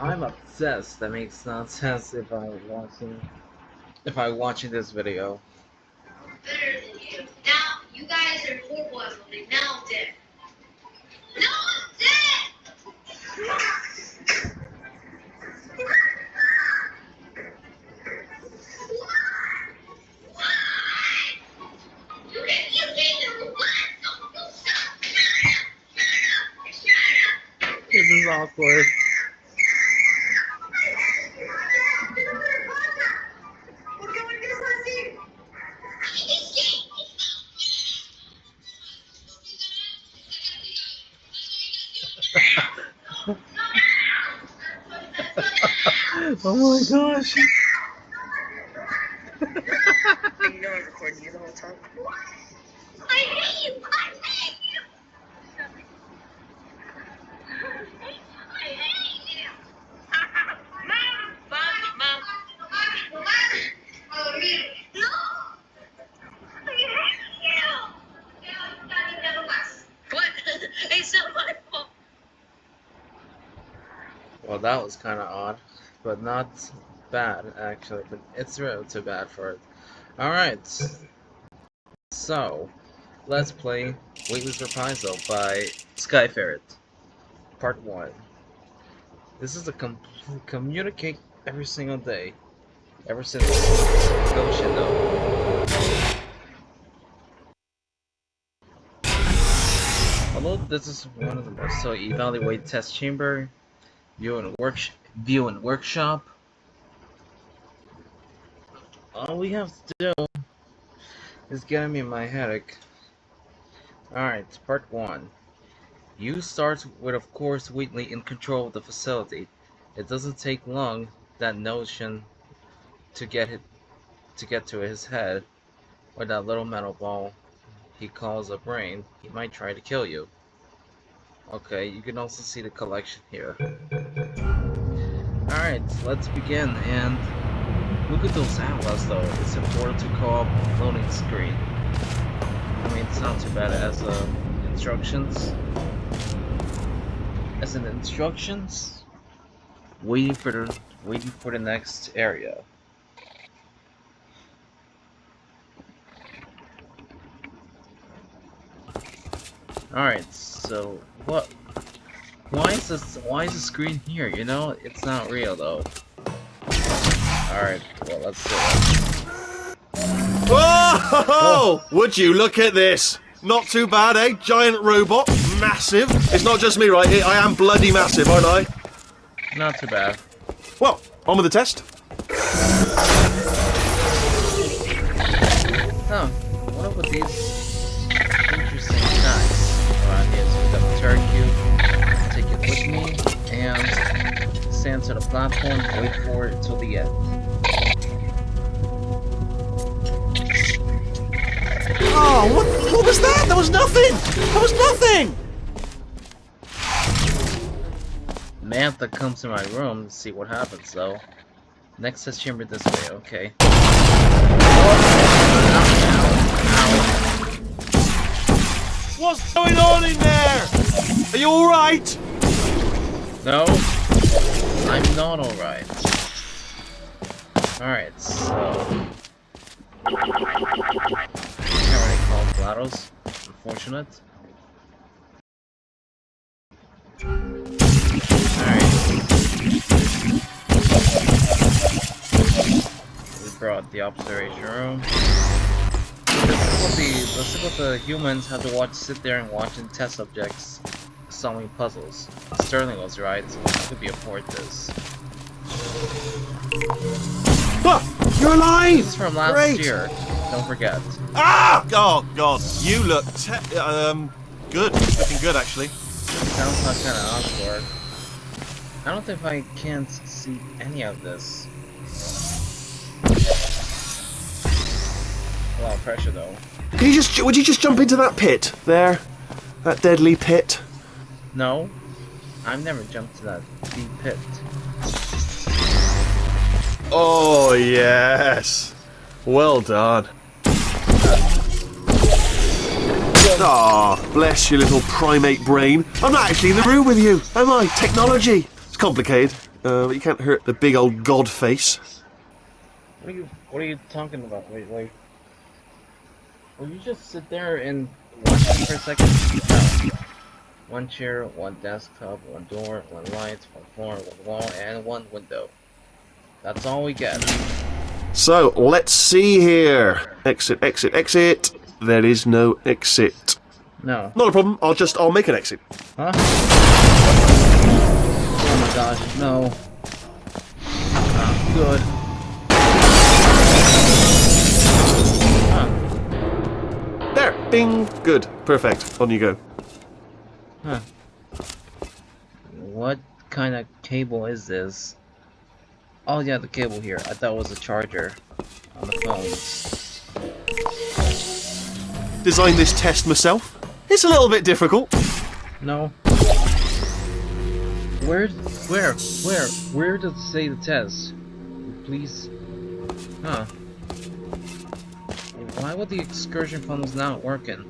I'm obsessed. That makes no sense if I'm watching this video. Better than you. Now you guys are horrible at voting. Now I'm dead. Now I'm dead. This is awkward. Oh my gosh. You know I'm recording you the whole time. I hate you! I hate you! I hate you! Mom! No! I hate you! What? It's not my fault. Well, that was kind of odd, but not bad actually. But it's really too bad for it. All right, so let's play Wheatley's Reprisal by Skyferret, Part 1. This is a communicate every single day, ever since Ocean though. Although this is one of the most so evaluate test chamber, view and workshop. All we have to do is getting me my headache. Alright, part 1. You start with, of course, Wheatley in control of the facility. It doesn't take long that notion to get to his head, or that little metal ball he calls a brain. He might try to kill you. Okay, you can also see the collection here. Alright, let's begin, and look at those atlas though. It's important to call up loading screen. I mean, it's not too bad as instructions. As in instructions, waiting for the next area. All right, so what? Why is the screen here? You know, it's not real though. All right, well, let's do it. Whoa! Would you look at this? Not too bad, eh? Giant robot, massive. It's not just me right here. I am bloody massive, aren't I? Not too bad. Well, on with the test. Oh, what up with these interesting guys? Alright, here's pick up the turret cube, take it with me, and stand to the platform, wait for it till the end. Oh, what was that? That was nothing! That was nothing! Mantha comes to my room to see what happens, though. Next test chamber this way, okay. Ow. What's going on in there? Are you alright? No, I'm not alright. Alright, so... Can't really call GLaDOS. Unfortunate. Alright. We brought the observation room. Let's see what the humans have to sit there and watch and test subjects solving puzzles. Sterling was right, so that could be afford this. Ah, you're alive! This is from last year. Don't forget. Ah! Oh God, you look good. Looking good, actually. Sounds like kind of awkward. I don't think I can see any of this. A lot of pressure though. Would you just jump into that pit there? That deadly pit? No, I've never jumped to that deep pit. Oh yes, well done. Ah, bless your little primate brain. I'm not actually in the room with you, am I? Technology. It's complicated. but you can't hurt the big old god face. What are you talking about? Wait, will you just sit there and watch me for a second? No. One chair, one desktop, one door, one light, one floor, one wall, and one window. That's all we get. So, let's see here. Exit, exit, exit. There is no exit. No. Not a problem, I'll make an exit. Huh? Oh my gosh, no. Good. Huh. There, bing, good, perfect, on you go. Huh. What kind of cable is this? Oh yeah, the cable here. I thought it was a charger on the phones. Designed this test myself. It's a little bit difficult. No. Where does it say the test? Please. Huh. Why would the excursion phones not working?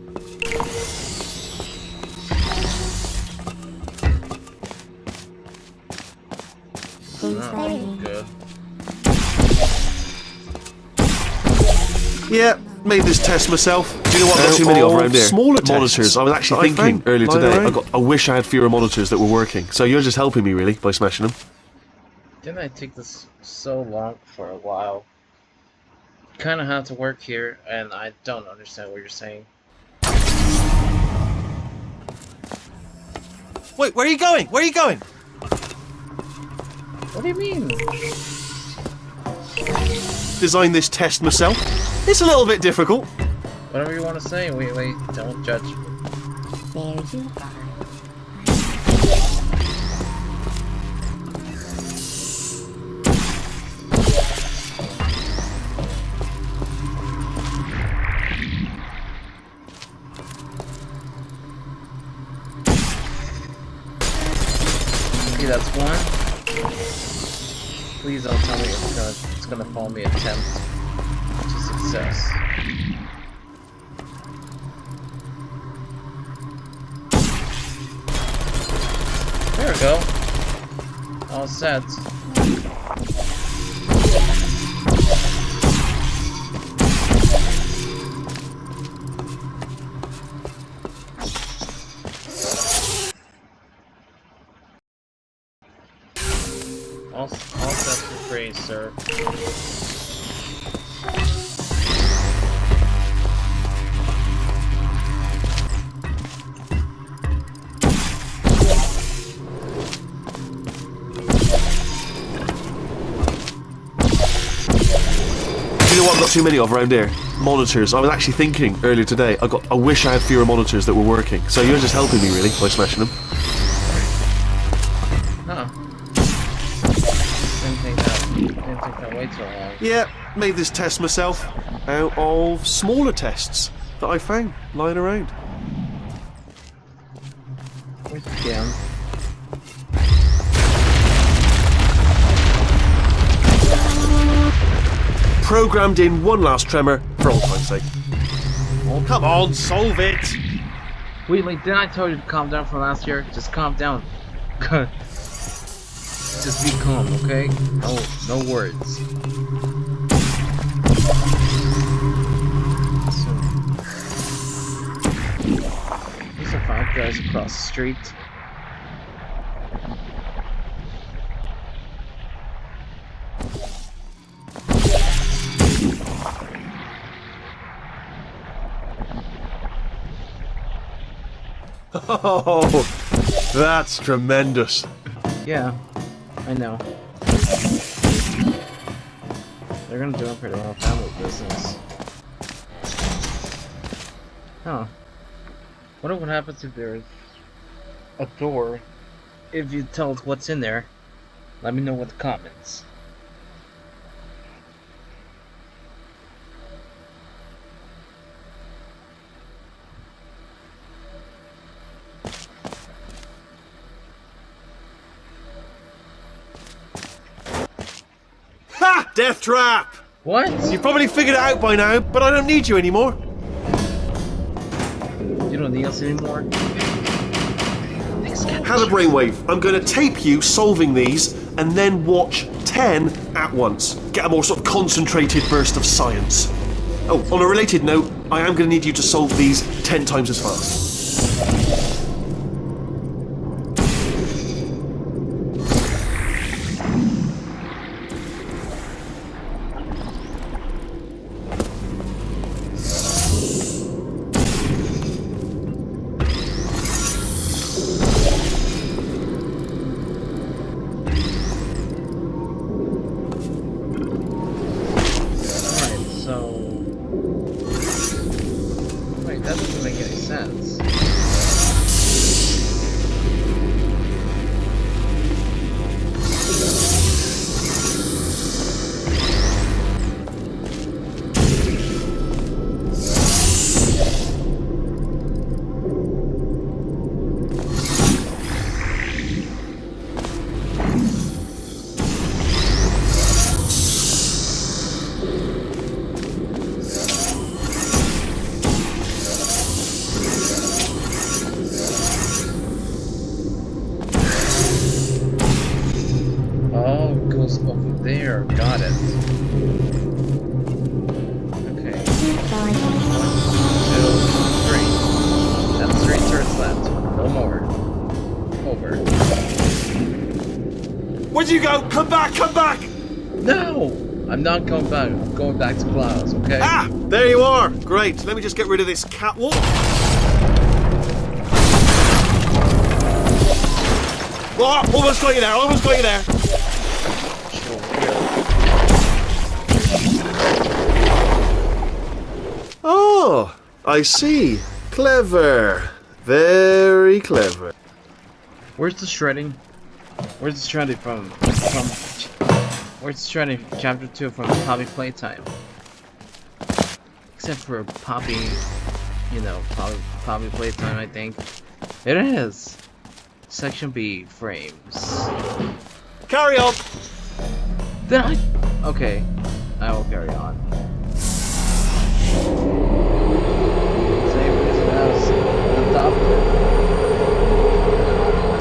Good. Yeah, made this test myself. Do you know what I've got too many of around here? Smaller monitors. I was actually thinking earlier today, I wish I had fewer monitors that were working. So you're just helping me, really, by smashing them. Didn't I take this so long for a while? Kind of have to work here, and I don't understand what you're saying. Wait, where are you going? Where are you going? What do you mean? Designed this test myself. It's a little bit difficult. Whatever you want to say, wait, don't judge me. There you are. Okay, that's one. Please don't tell me it's gonna fall me attempt to success. There we go. All set. All set for praise, sir. You know what I've got too many of around here? Monitors. I was actually thinking earlier today, I wish I had fewer monitors that were working. So you're just helping me, really, by smashing them. Huh. Didn't take that way too long. Yeah, made this test myself out of smaller tests that I found lying around. Yeah. Programmed in one last tremor for old time's sake. Oh, come on, solve it! Wheatley, didn't I tell you to calm down from last year? Just calm down. Just be calm, okay? No words. These are 5 guys across the street. Oh, that's tremendous. Yeah, I know. They're gonna do it for their own family business. Huh. What happens if there's a door? If you tell us what's in there, let me know with the comments. Ha! Death trap! What? You've probably figured it out by now, but I don't need you anymore. You don't need us anymore? Have a brainwave. I'm going to tape you solving these and then watch 10 at once. Get a more sort of concentrated burst of science. Oh, on a related note, I am going to need you to solve these 10 times as fast. That doesn't make any sense. Over there, got it. Okay. 1, 2, 3. That's 3 turns left. No more. Over. Where'd you go? Come back! Come back! No! I'm not going back. I'm going back to clouds, okay? Ah! There you are! Great. Let me just get rid of this catwalk. Oh, almost got you there, almost got you there. Oh, I see. Clever. Very clever. Where's the shredding? Where's the shredding from where's the shredding chapter 2 from Poppy Playtime? Except for Poppy, you know, Poppy Playtime, I think. It is. Section B, frames. Carry on. Then okay, I will carry on. Same reason as the top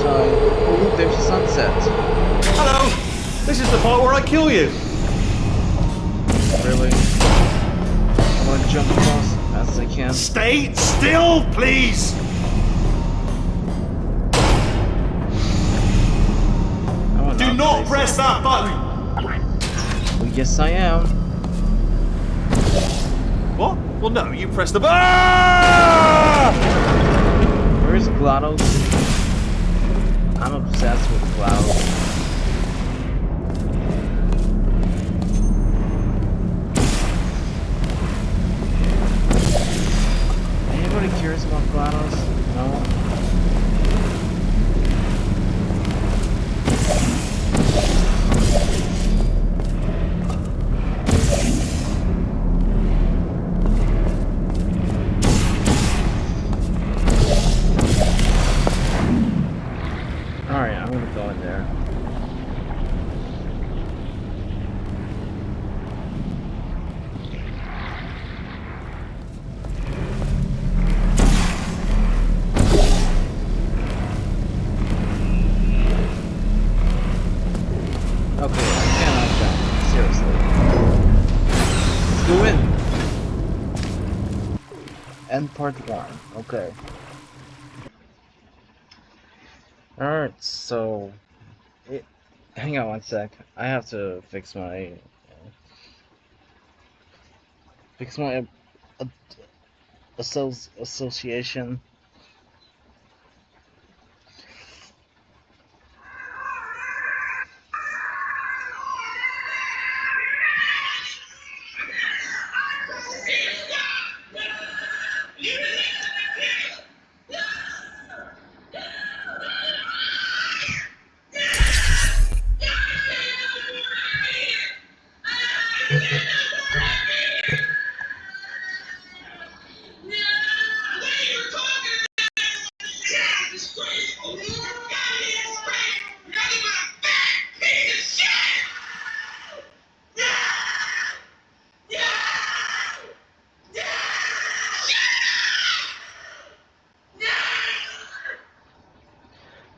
time. Ooh, there's a sunset. Hello. This is the part where I kill you. Really? I'm gonna jump across as fast as I can. Stay still, please. Do not press that button. Well, yes, I am. What? Well, no, you press the button. Ah! Where's GLaDOS? I'm obsessed with GLaDOS. Anybody curious about GLaDOS? No? Alright, I'm gonna go in there. Okay, I cannot jump. Seriously. Let's go in. End part 1. Okay. Alright, so... hang on one sec. I have to fix my... association.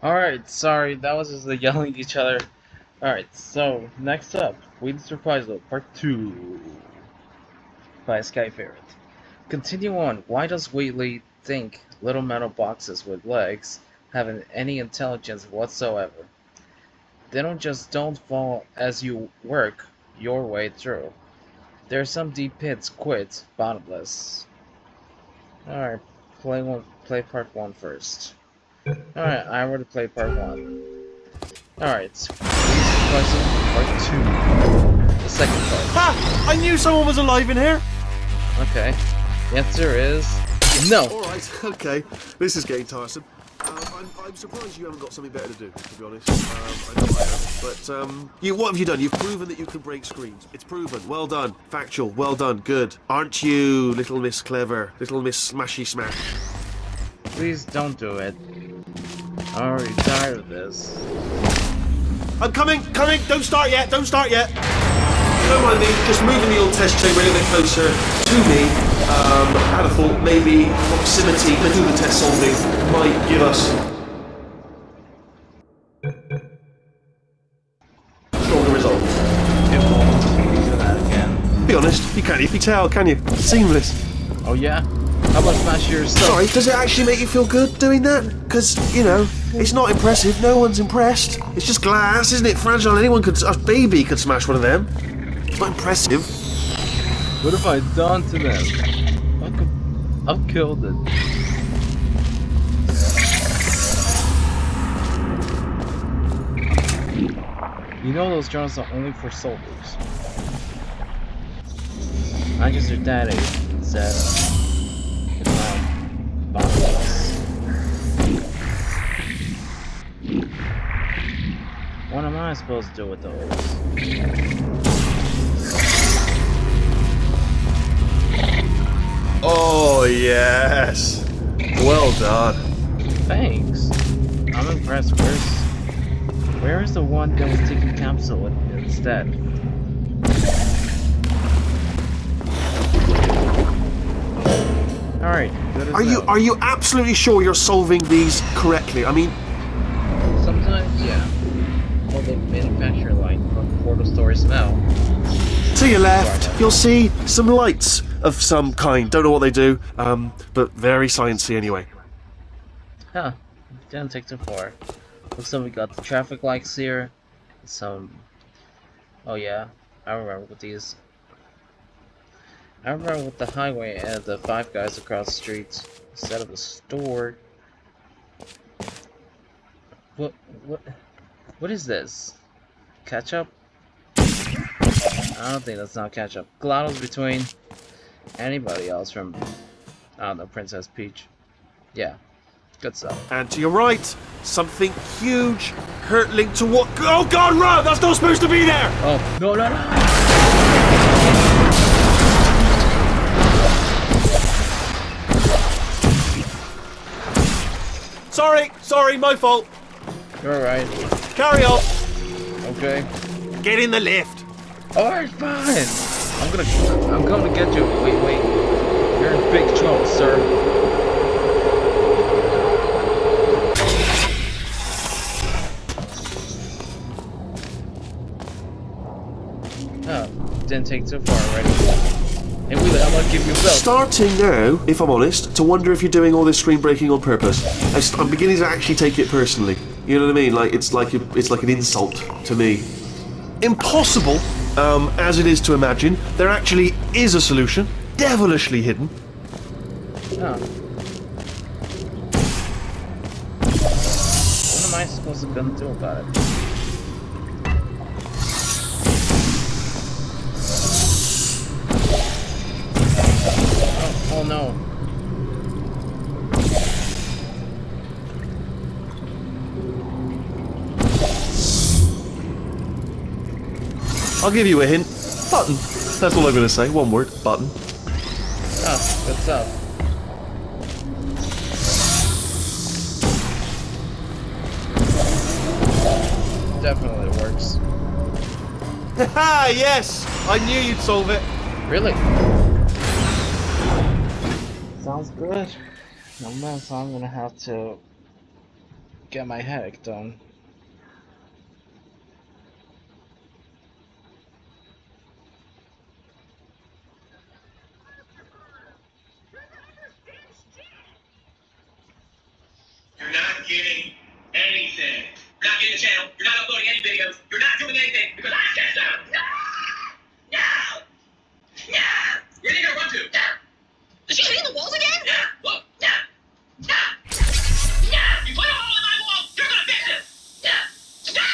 Alright, sorry, that was just the yelling at each other. Alright, so next up, Wheatley's Reprisal Part 2 by Skyferret. Continue on. Why does Wheatley think little metal boxes with legs have any intelligence whatsoever? They don't fall as you work your way through. There are some deep pits, quit, bottomless. Alright, play part 1 first. Alright, I already played part 1. Alright, Reprisal Part 2. The second part. Ha! I knew someone was alive in here! Okay. The answer is no. Alright, okay. This is getting tiresome. I'm surprised you haven't got something better to do, to be honest. I know I have. But, what have you done? You've proven that you can break screens. It's proven. Well done. Factual. Well done. Good. Aren't you, Little Miss Clever? Little Miss Smashy Smash? Please don't do it. I'm already tired of this. I'm coming! Don't start yet! Don't mind me, just moving the old test chamber a little bit closer to me. I had a thought maybe proximity to the test solving might give us stronger results. It won't do that again. Be honest, you can't even tell, can you? Seamless. Oh yeah? How about smash your stuff? Sorry, does it actually make you feel good doing that? Because, you know, it's not impressive, no one's impressed. It's just glass, isn't it? Fragile, a baby could smash one of them. It's not impressive. What have I done to them? I've killed it. You know those drones are only for soldiers. I just your daddy said it's not bombs. What am I supposed to do with those? Oh, yes. Well done. Thanks. I'm impressed. Where is the one that was taking capsule instead? Alright, good as well. Are you absolutely sure you're solving these correctly? I mean, sometimes, yeah. Well, they manufacture like portal story smell. to your left, you'll see some lights of some kind. Don't know what they do, but very sciencey anyway. Huh. Didn't take too far. Looks like we got the traffic lights here. Some... Oh yeah, I remember with these. I remember with the highway and the five guys across the street instead of a store. What is this? Ketchup? I don't think that's not ketchup. GLaDOS between anybody else from, I don't know, Princess Peach. Yeah, good stuff. And to your right, something huge hurtling toward. Oh God, run! That's not supposed to be there. Oh no! Sorry, my fault. You're alright. Carry on. Okay. Get in the lift. Alright, fine. I'm going to get you. Wait. You're in big trouble, sir. Oh, didn't take too far already. Hey, Wheatley, I'm gonna give you a belt. Starting now, if I'm honest, to wonder if you're doing all this screen breaking on purpose. I'm beginning to actually take it personally. You know what I mean? Like it's like an insult to me. Impossible, as it is to imagine, there actually is a solution, devilishly hidden. Oh. What am I supposed to gonna do about it? Oh no. I'll give you a hint. Button. That's all I'm going to say. One word. Button. Oh, good stuff. Definitely works. Haha, yes! I knew you'd solve it. Really? Sounds good. No mess, I'm gonna have to get my headache done. You're not getting anything. You're not getting the channel. You're not uploading any videos. You're not doing anything because I said so. No! No! Where are you gonna run to? No! Is she hitting the walls again? No! Look! No! No! No! You put a hole in my wall! You're gonna fix it! No! No!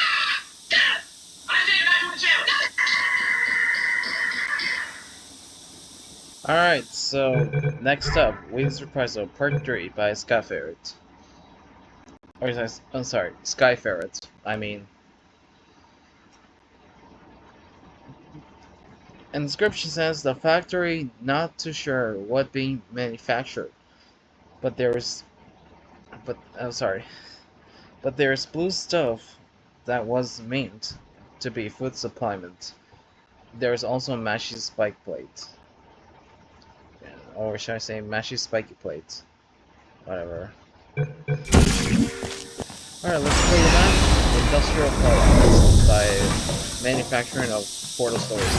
No! I said you're not doing the channel! Alright, so next up, Wheatley's Reprisal Part 3 by Skyferret. Or I'm sorry, Skyferret, I mean. And the description says the factory not too sure what being manufactured, but there's blue stuff that was meant to be food supplement. There's also a mashy spike plate. Or should I say mashy spiky plate? Whatever. Alright, let's play that. Industrial products by manufacturing of portal stores.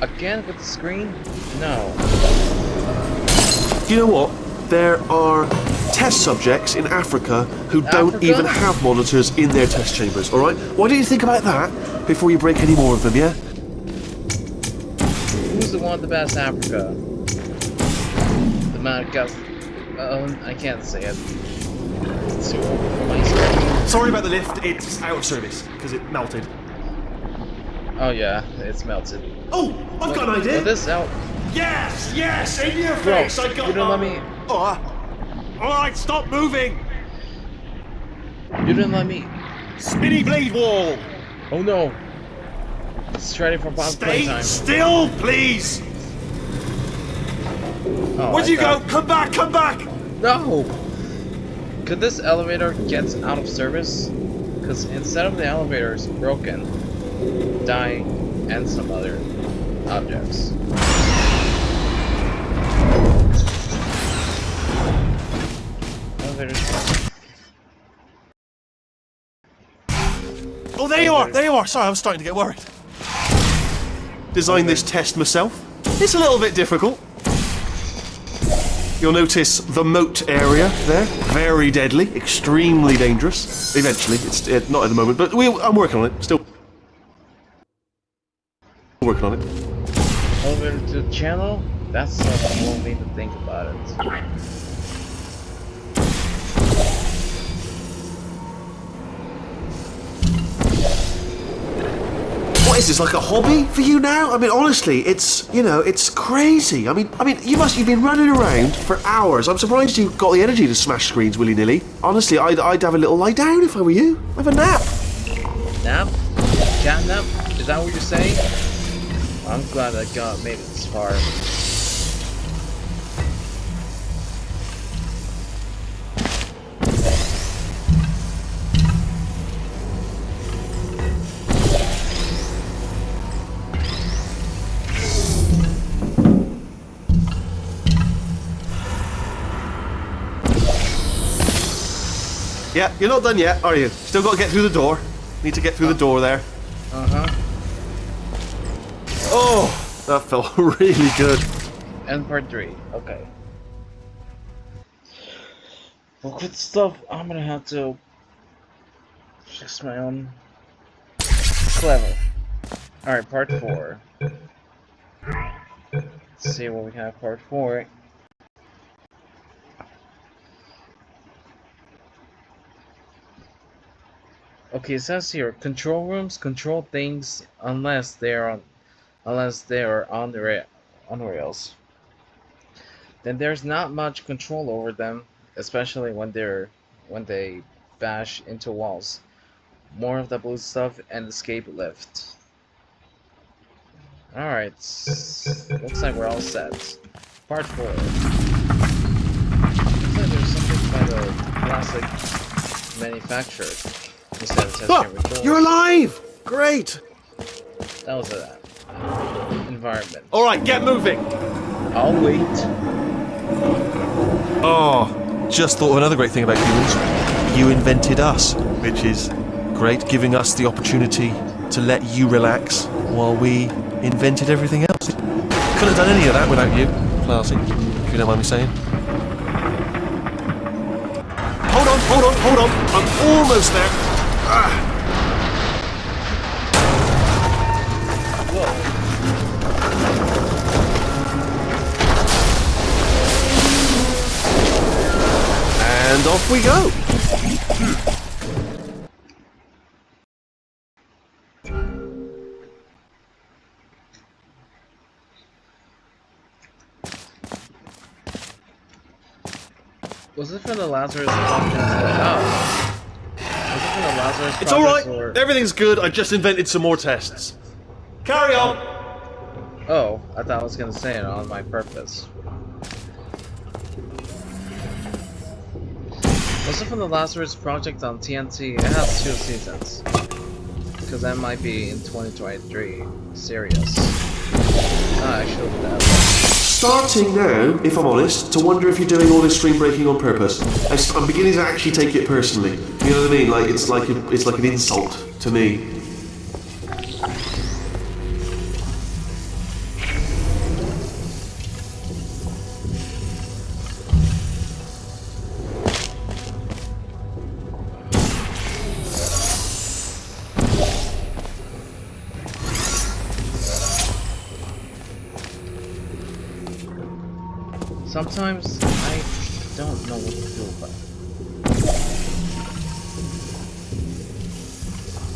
Again with the screen? No. You know what? There are test subjects in Africa who don't even have monitors in their test chambers, alright? Why don't you think about that before you break any more of them, yeah? Who's the one with the best Africa? The Madagascar. I can't say it. It's too old for my screen. Sorry about the lift, it's out of service, because it melted. Oh yeah, it's melted. Oh, I've got an idea! Well, this out. Yes, yes, in your face, I got you didn't let me. Oh, alright, stop moving! You didn't let me. Spinny blade wall! Oh no! It's ready for pop playtime. Stay still, please! Oh, Where'd you go? Come back, come back! No! Could this elevator get out of service? Because instead of the elevator is broken, dying, and some other objects. Elevator's broken. Oh, there you are, there you are. Sorry, I was starting to get worried. Designed this test myself. It's a little bit difficult. You'll notice the moat area there. Very deadly, extremely dangerous. Eventually, it's not at the moment, but I'm working on it. Still working on it. Elevator to the channel? That's something we'll need to think about it. What is this, like a hobby for you now? I mean, honestly, it's, you know, it's crazy. I mean, you've been running around for hours. I'm surprised you got the energy to smash screens willy-nilly. Honestly, I'd have a little lie down if I were you. Have a nap. Nap? Cat nap? Is that what you're saying? I'm glad I made it this far. Yeah, you're not done yet, are you? Still got to get through the door. Need to get through the door there. Uh-huh. Oh, that felt really good. And part 3, okay. Well, good stuff. I'm gonna have to fix my own clever. Alright, part 4. Let's see what we have part 4. Okay, it says here, control rooms control things unless they are on rails. Then there's not much control over them, especially when they bash into walls. More of the blue stuff and escape lift. Alright, looks like we're all set. Part 4. Looks like there's something by the classic manufacturer. Instead of testing you're alive! Great! That was an environment. Alright, get moving! I'll wait. Oh, just thought of another great thing about humans. You invented us, which is great, giving us the opportunity to let you relax while we invented everything else. couldn't have done any of that without you, Classy, if you don't mind me saying. Hold on, hold on, hold on. I'm almost there. And off we go. Was it for the Lazarus Project? Oh. Was it for the Lazarus Project? It's alright. Or... Everything's good. I just invented some more tests. Carry on. Oh, I thought I was gonna say it on my purpose. Was it from the Lazarus Project on TNT? It has 2 seasons. Because that might be in 2023. Serious. Actually, that. Starting now, if I'm honest, to wonder if you're doing all this stream breaking on purpose. I'm beginning to actually take it personally. You know what I mean? Like it's like an insult to me. Sometimes I don't know what to do about it.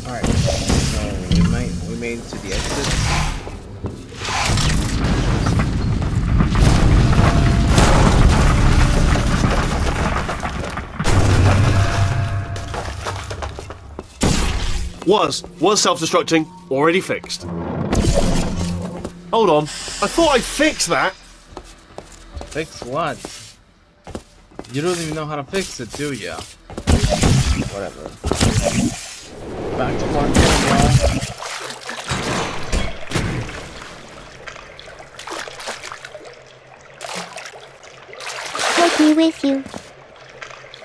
Alright, so we made it to the exit. Was self-destructing, already fixed. Hold on, I thought I fixed that. Fix what? You don't even know how to fix it, do ya? Whatever. Back to one minute, Take me with you.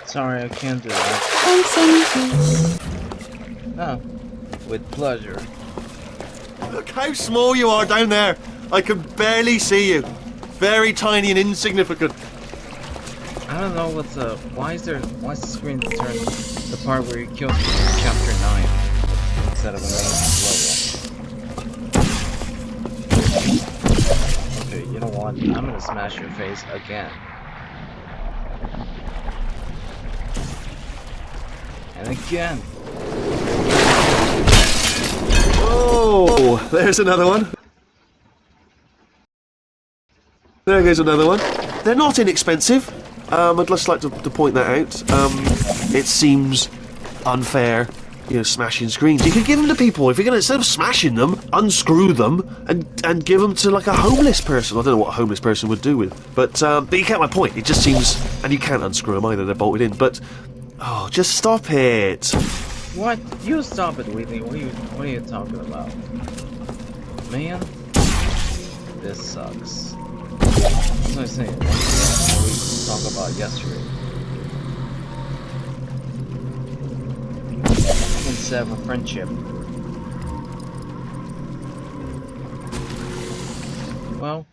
Sorry, I can't do that. Thanks, anything. Oh, with pleasure. Look how small you are down there. I can barely see you. Very tiny and insignificant. I don't know what's up. Why is the screen turned the part where you kill me in chapter 9 instead of a main level? Okay, you know what? I'm gonna smash your face again. And again. Oh, there's another one. There goes another one. They're not inexpensive. I'd just like to point that out. It seems unfair, you know, smashing screens. You could give them to people. If you're gonna, instead of smashing them, unscrew them and give them to like a homeless person. I don't know what a homeless person would do with, but you get my point. It just seems, and you can't unscrew them either. They're bolted in. But oh, just stop it. What? You stop it, Wheatley. What are you talking about? Man, this sucks. As I was saying, we talked about yesterday. Instead of a friendship. Well.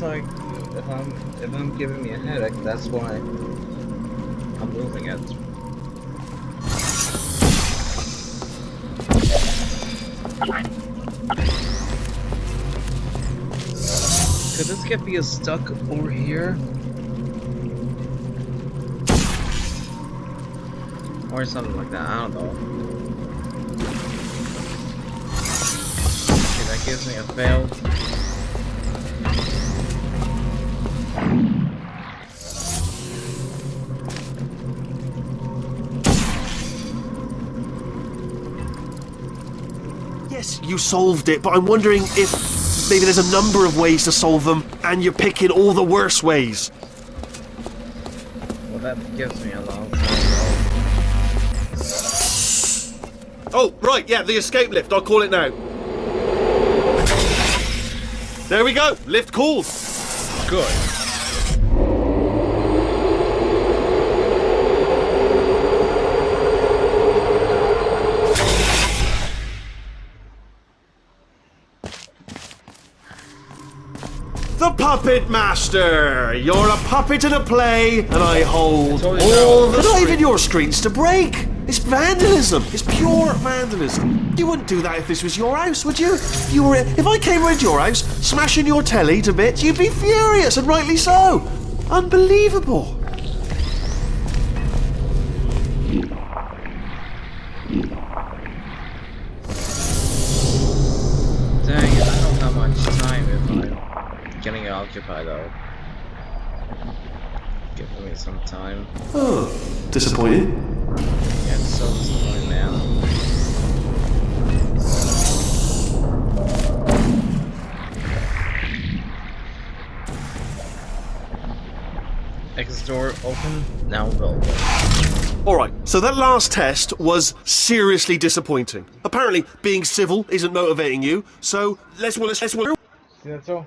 Like if I'm giving me a headache, that's why I'm losing it. Could this get me stuck over here? Or something like that, I don't know. Okay, that gives me a fail. Yes, you solved it, but I'm wondering if maybe there's a number of ways to solve them, and you're picking all the worst ways. Well, that gives me a long time. Oh, right, yeah, the escape lift. I'll call it now. There we go. Lift called. Good. The Puppet Master! You're a puppet in a play, and I hold Totally all know. the... Not even your screens to break! It's vandalism! It's pure vandalism! You wouldn't do that if this was your house, would you? If I came round your house, smashing your telly to bits, you'd be furious, and rightly so! Unbelievable! Dang it, I don't have much time if I'm getting occupied though. Give me some time. Oh, disappointing. Yeah, it's so disappointing, man. Exit door open, now available. Alright, so that last test was seriously disappointing. Apparently, being civil isn't motivating you, so let's... See that so?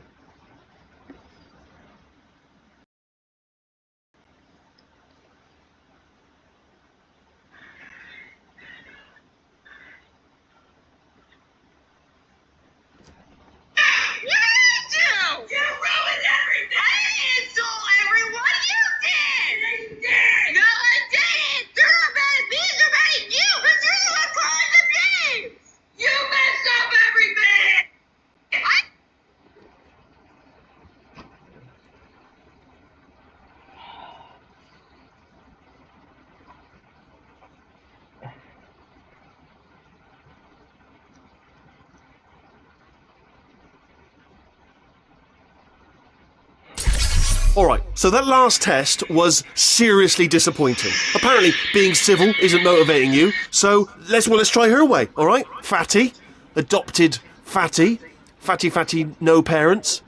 Alright, so that last test was seriously disappointing. Apparently, being civil isn't motivating you, so let's try her way, alright? Fatty. Adopted Fatty. Fatty, no parents.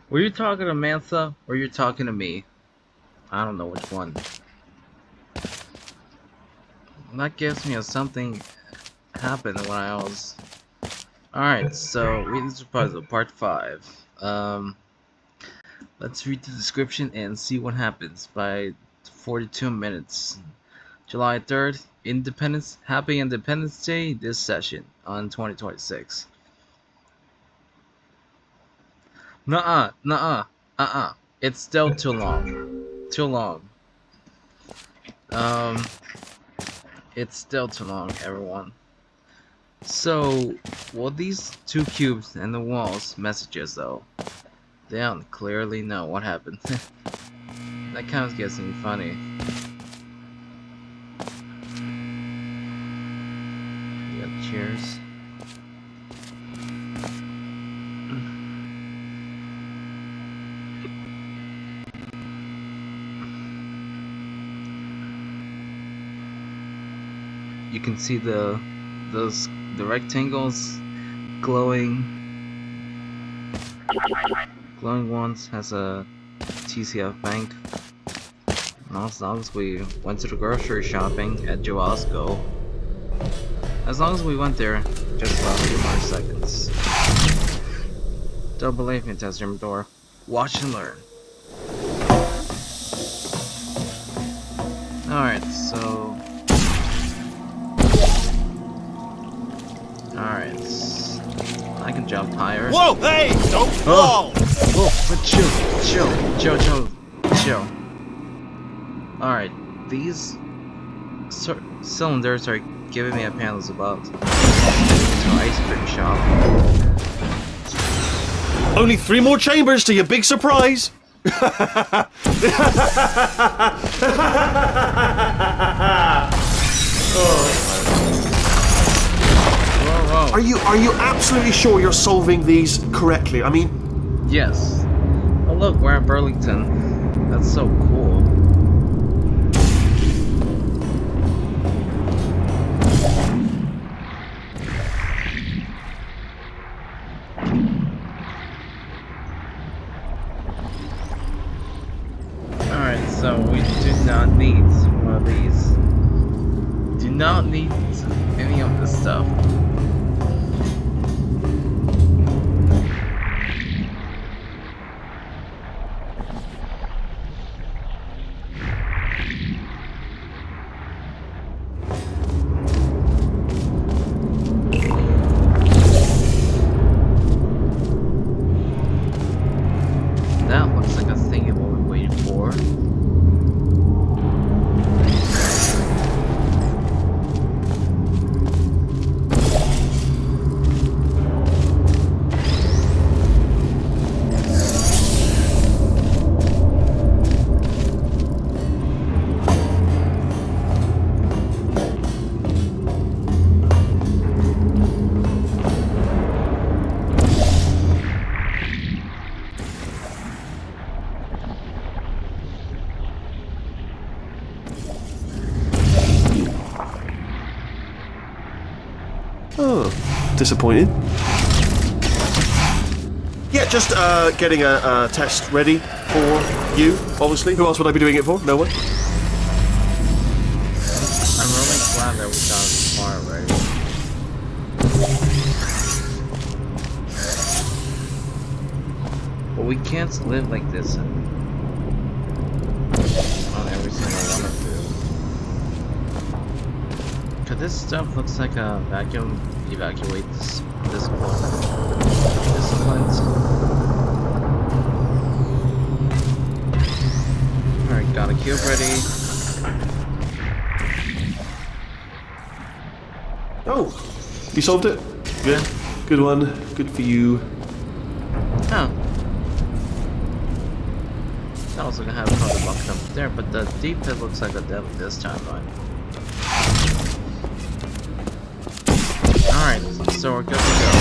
Were you talking to Mantha or were you talking to me? I don't know which one. That gives me a something happened when I was... Alright, so Reprisal part 5. Let's read the description and see what happens by 42 minutes. July 3rd, Independence, Happy Independence Day this session on 2026. Nuh-uh. It's still too long. It's still too long, everyone. So, well, these two cubes and the walls messages though. They don't clearly know what happened. That kind of gets me funny. We got chairs. You can see the rectangles glowing. Glowing ones has a TCF bank. And as long as we went to the grocery shopping at Joalsco. As long as we went there, just for a few more seconds. Don't believe me, test room door. Watch and learn. Alright, so... Alright. I can jump higher. Whoa, hey! Don't fall! Whoa, but chill. Alright, these cylinders are giving me a panels about to ice cream shop. Only 3 more chambers to your big surprise. Whoa. Are you absolutely sure you're solving these correctly? I mean, Yes. Oh look, we're in Burlington. That's so cool. Alright, so we do not need one of these. Do not need any of this stuff. That looks like a thing of what we're waiting for. oh, disappointing. Yeah, just getting a test ready for you, obviously. Who else would I be doing it for? No one? I'm really glad that we got this far already. But we can't live like this on every single one of you. Cause this stuff looks like a vacuum evacuate this disciplines. Alright, got a cube ready. Oh, you solved it? Good. Good one. Good for you. Oh. I was gonna have another bucket up there, but the deep pit looks like a devil this time, right? Alright, so we're good to go.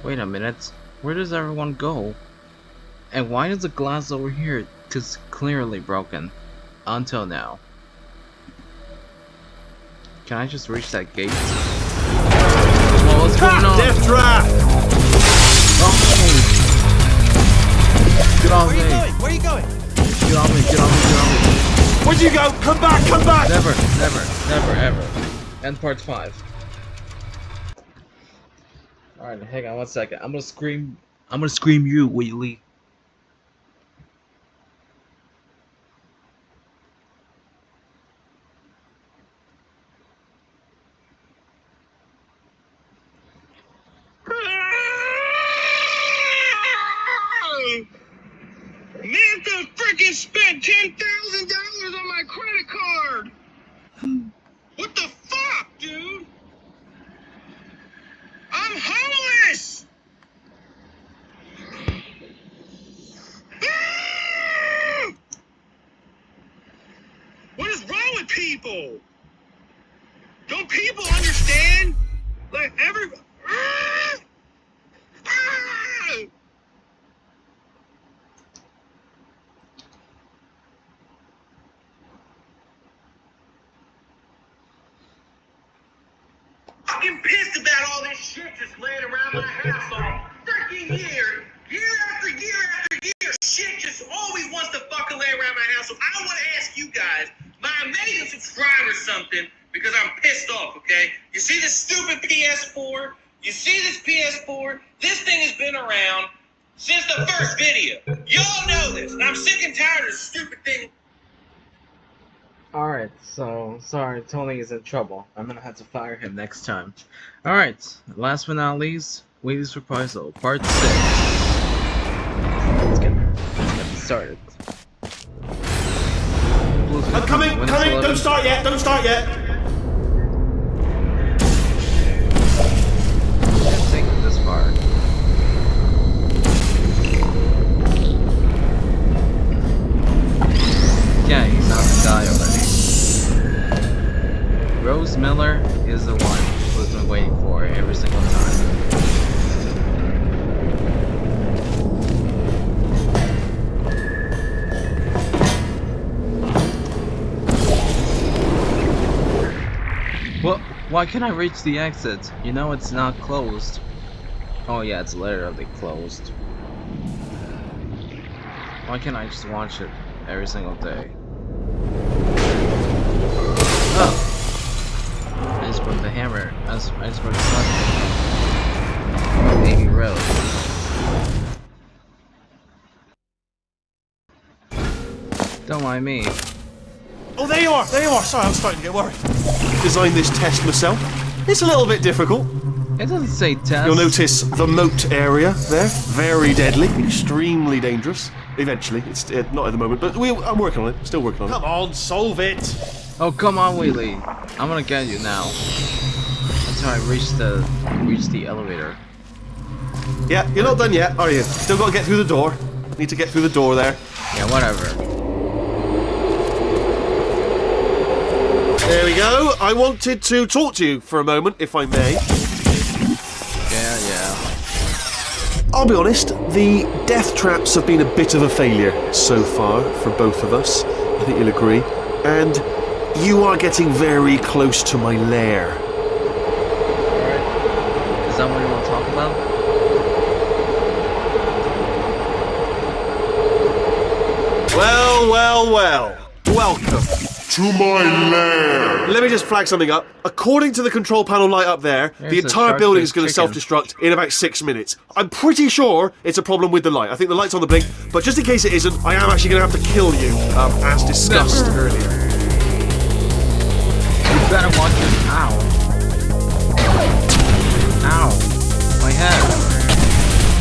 Wait a minute. Where does everyone go? And why is the glass over here just clearly broken? Until now. Can I just reach that gate? Whoa, what's going on? Death trap! Oh. Get off me! Where are you going? Get off me! Get off me! Get off me! Where'd you go? Come back! Come back! Never, ever. End part 5. Alright, hang on 1 second. I'm gonna scream you, Wheatley. Mantha freaking spent $10,000 on my credit card! What the fuck, dude? I'm homeless! Ah! What is wrong with people? Don't people understand? Like, Ah! Ah! I'm pissed about all this shit just laying around my house all freaking year. Year after year after year, shit just always wants to fucking lay around my house. So I want to ask you guys, my amazing subscribers, something, because I'm pissed off, okay? You see this stupid PS4? You see this PS4? This thing has been around since the first video. Y'all know this, and I'm sick and tired of this stupid thing. Alright, so sorry, Tony is in trouble. I'm gonna have to fire him next time. Alright, last but not least, Wheatley's Reprisal, part 6. Let's get started. Blue I'm coming, When it's coming! loaded. Don't start yet, don't start yet! Can't take it this far. Yeah, he's not the guy already. Rose Miller is the one who's been waiting for it every single time. Well, why can't I reach the exit? You know it's not closed. Oh yeah, it's literally closed. Why can't I just watch it every single day? Oh! I just broke the hammer. I just broke the slug. Baby Rose. Don't mind me. Oh, there you are, there you are! Sorry, I'm starting to get worried. Designed this test myself. It's a little bit difficult. It doesn't say test. You'll notice the moat area there. Very deadly, extremely dangerous. Eventually, it's not at the moment, but I'm working on it. Still working on it. Come on, solve it! Oh come on, Wheatley! I'm gonna get you now. That's how I reach the elevator. Yeah, you're not done yet, are you? Still got to get through the door. Need to get through the door there. Yeah, whatever. There we go. I wanted to talk to you for a moment, if I may. Yeah. I'll be honest, the death traps have been a bit of a failure so far for both of us. I think you'll agree. And you are getting very close to my lair. Alright. Is that what you want to talk about? Well. Welcome to my lair. Let me just flag something up. According to the control panel light up there, There's the a entire shark building is bit going to chicken. self-destruct in about 6 minutes. I'm pretty sure it's a problem with the light. I think the light's on the blink, but just in case it isn't, I am actually going to have to kill you, as discussed earlier. You better watch your Ow. My head.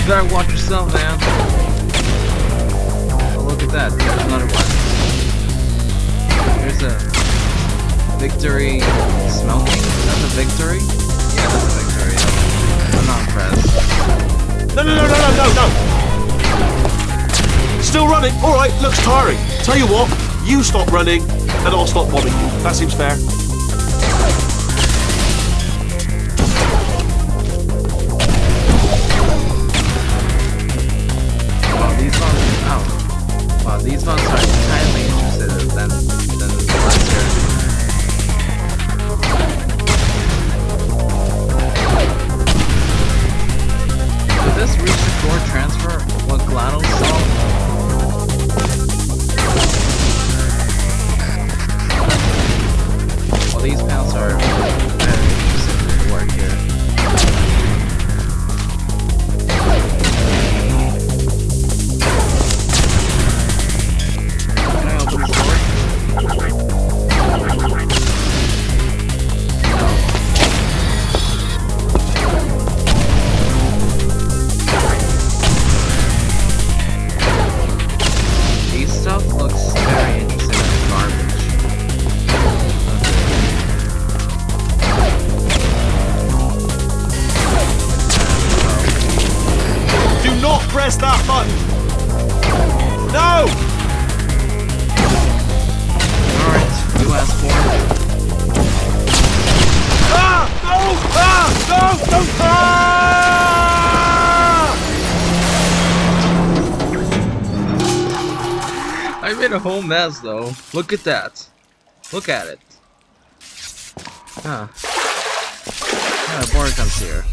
You better watch yourself, man. Oh, look at that. There's another one. There's a victory smoking. Is that the victory? Yeah, that's a victory. I'm not impressed. No. Still running. All right, looks tiring. Tell you what, you stop running, and I'll stop bombing you. That seems fair. These ones are kindly interested than the last year. Did this reach the core transfer? What GLaDOS saw? Well, these panels are very interesting to work here. Press that button! No! Alright, you asked for it. Ah! No! Ah! No! Ah! I made a whole mess though. Look at that. Look at it. Huh. Yeah, the board comes here.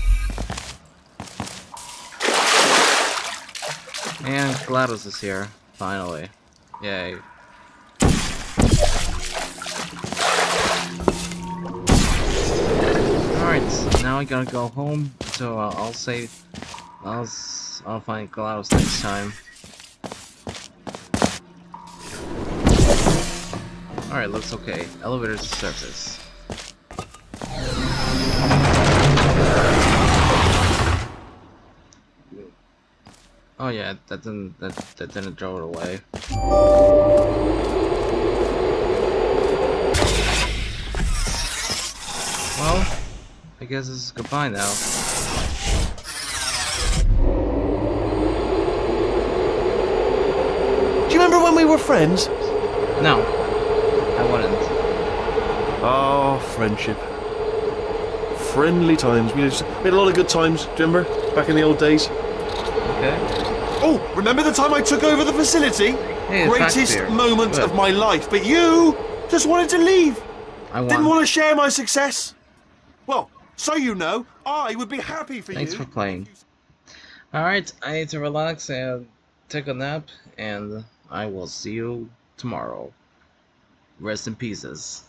And GLaDOS is here, finally. Yay. Alright, now I gotta go home, so I'll save. I'll find GLaDOS next time. Alright, looks okay. Elevator to surface. Oh yeah, that didn't throw it away. Well, I guess this is goodbye now. Do you remember when we were friends? No, I wouldn't. Oh, friendship. Friendly times. We had a lot of good times, do you remember? Back in the old days. Okay. Oh, remember the time I took over the facility? Hey, Greatest moment of my life, but you just wanted to leave. Didn't want to share my success. Well, so you know, I would be happy for you. Thanks for playing. Alright, I need to relax and take a nap, and I will see you tomorrow. Rest in pieces.